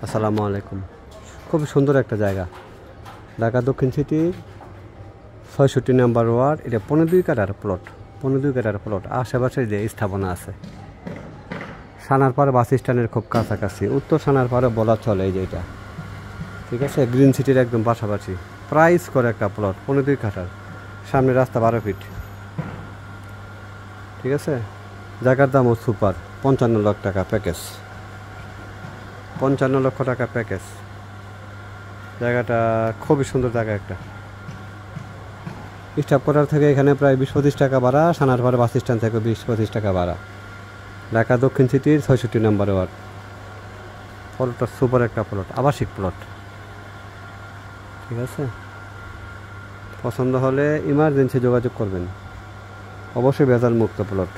আসসালামু আলাইকুম। খুব সুন্দর একটা জায়গা, ঢাকা দক্ষিণ সিটি ৬৬ নম্বর ওয়ার্ড। এটা ১৫-২ কাঠার প্লট, ১৫-২ কাঠার প্লট। আশেপাশে যে স্থাপনা আছে, সানারপাড় বাস স্ট্যান্ডের খুব কাছাকাছি, উত্তর সানারপাড়ে বলা চলে। এই যে এটা, ঠিক আছে, গ্রিন সিটির একদম পাশাপাশি। প্রাইস করে একটা প্লট ১৫-২ কাঠার, সামনে রাস্তা ১২ ফিট, ঠিক আছে। জায়গার দামও সুপার, ৫৫ লাখ টাকা প্যাকেজ, ৫৫ লক্ষ টাকা প্যাকেজ। জায়গাটা খুবই সুন্দর জায়গা একটা। স্টাফ কোয়ার্টার থেকে এখানে প্রায় ২০-২৫ টাকা ভাড়া, সানারপাড় বাস স্ট্যান্ড থেকে ২০-২৫ টাকা ভাড়া। ঢাকা দক্ষিণ সিটির ৬৬ নম্বর ওয়ার্ড। প্লটটা সুপার একটা প্লট, আবাসিক প্লট, ঠিক আছে। পছন্দ হলে ইমার্জেন্সি যোগাযোগ করবেন, অবশ্যই ভেজাল মুক্ত প্লট।